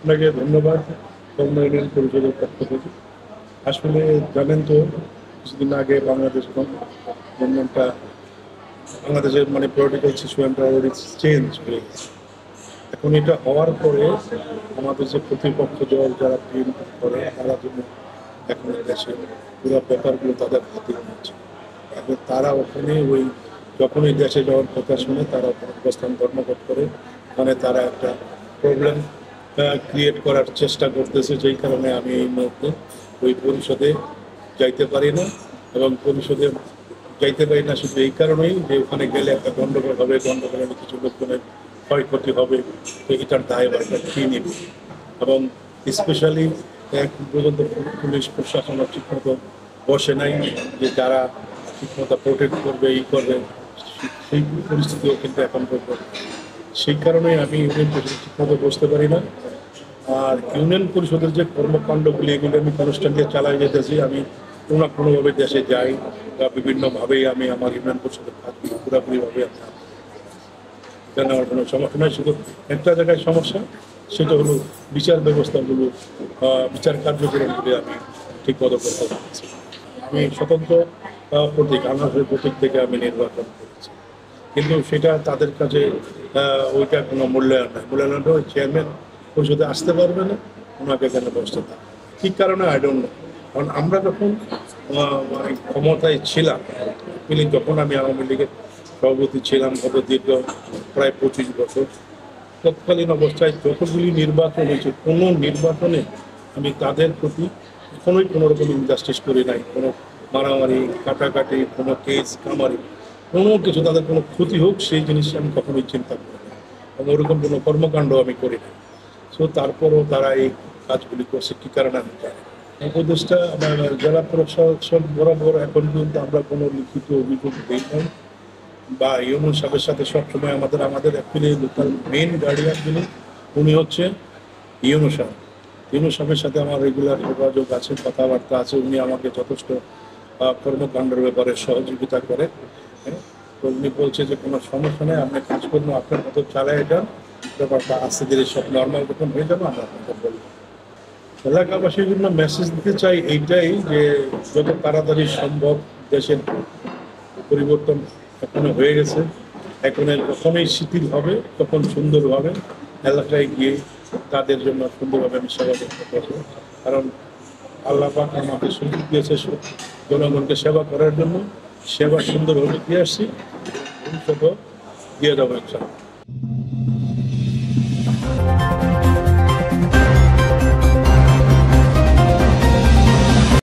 আপনাকে ধন্যবাদ খুলনা ইউনিয়ন পরিষদের পক্ষ থেকে। আসলে জানেন তো, কিছুদিন আগে গভর্নমেন্টটা বাংলাদেশের মানে পলিটিক্যাল সিচুয়েশনটা অলরেডি চেঞ্জ হয়ে গেছে। এখন এটা হওয়ার পরে আমাদের যে প্রতিপক্ষ দল যারা বিএনপি করে তারা জন্য এখন দেশে পুরো ব্যাপারগুলো তাদের হাতে নিয়েছে। এখন তারা ওখানে যখনই দেশে যাওয়ার কথা শুনে তারা অবস্থান ধর্মঘট করে, মানে তারা একটা প্রবলেম ক্রিয়েট করার চেষ্টা করতেছে, যেই কারণে আমি এই মুহূর্তে ওই পরিষদে যাইতে পারি না। এবং পরিষদে যাইতে পারি না শুধু এই কারণেই যে ওখানে গেলে একটা গণ্ডগোল হবে, গণ্ডগোলের কিছু লোকজনের ক্ষয়ক্ষতি হবে, তো এটার দায়ভারটা কি নেবে। এবং স্পেশালি এখন পর্যন্ত পুলিশ প্রশাসন ঠিকমতো বসে নাই, যে যারা ঠিকমতো প্রোটেক্ট করবে করবে, সেই পরিস্থিতিও কিন্তু এখন পর্যন্ত। সেই কারণে আমি ইউনিয়ন পরিষদ ঠিকমতো বসতে পারি না। আর ইউনিয়ন পরিষদের যে কর্মকাণ্ডগুলি এগুলি আমি কনস্ট্যান্টলি চালাই যেতেছি। আমি কোনো না কোনোভাবে দেশে যাই বা বিভিন্নভাবেই আমি আমার ইউনিয়ন পরিষদের কাজগুলো পুরোপুরিভাবে আমি এখানে আমার কোনো সমস্যা নয়। শুধু একটা জায়গায় সমস্যা, সেটা হলো বিচার ব্যবস্থাগুলো, বিচার কার্যক্রমগুলি আমি ঠিক মতো করতে পারছি। আমি স্বতন্ত্র প্রতীক, আনারসের প্রতীক থেকে আমি নির্বাচন করেছি, কিন্তু সেটা তাদের কাছে ওইটা কোনো মূল্যায়ন নাই। মূল্যায়ন ওই চেয়ারম্যান পরিষদে আসতে পারবে না, ওনাকে এখানে বসতে থাকবে। কী কারণে আই ডোন্ট নো। কারণ আমরা যখন মানে ক্ষমতায় ছিলাম, যখন আমি আওয়ামী লীগের সভাপতি ছিলাম গত দীর্ঘ প্রায় 25 বছর, তৎকালীন অবস্থায় যতগুলি নির্বাচন হয়েছে, কোনো নির্বাচনে আমি তাদের প্রতি কখনোই কোনো রকম ইনজাস্টিস করি নাই। কোনো মারামারি, কাটাকাটি, কোনো কেস কামারি, কোনো কিছু তাদের কোনো ক্ষতি হোক সেই জিনিস আমি কখনোই চিন্তা করি না, এবং ওরকম কোনো কর্মকাণ্ড আমি করি না। সো তারপরও তারা এই কাজগুলি করছে কী কারণে আমি জানি। উপদেষ্টা জেলা প্রশাসন বরাবর এখন পর্যন্ত আমরা কোনো লিখিত অভিযোগ দিই নাই, বা ইউনুস সাহেবের সাথে সবসময় আমাদের অ্যাকচুয়ালি লোকাল মেইন গার্ডিয়ান যিনি, উনি হচ্ছে ইউনুস সাহেব। ইউনুস সাহেবের সাথে আমার রেগুলার যোগাযোগ আছে, কথাবার্তা আছে। উনি আমাকে যথেষ্ট কর্মকাণ্ডের ব্যাপারে সহযোগিতা করে। হ্যাঁ, তো উনি বলছে যে কোনো সমস্যা নেই, আপনি কাজ করুন, আপনার মতো চালায় যান, ব্যাপারটা আস্তে ধীরে সব নর্মাল যখন হয়ে যাবে আমরা আপনাকে বলবো। এলাকাবাসীর জন্য মেসেজ দিতে চাই এইটাই যে যত তাড়াতাড়ি সম্ভব দেশের পরিবর্তন এখনো হয়ে গেছে, এখন যখনই শিথিল হবে তখন সুন্দরভাবে এলাকায় গিয়ে তাদের জন্য সুন্দরভাবে আমি সেবা করতে পারবো। কারণ আল্লাহ পাক আমাকে সুযোগ দিয়েছে জনগণকে সেবা করার জন্য। সেবা সুন্দরভাবে দিয়ে আসছি, ভবিষ্যতেও দিয়ে যাবো ইনশাআল্লাহ।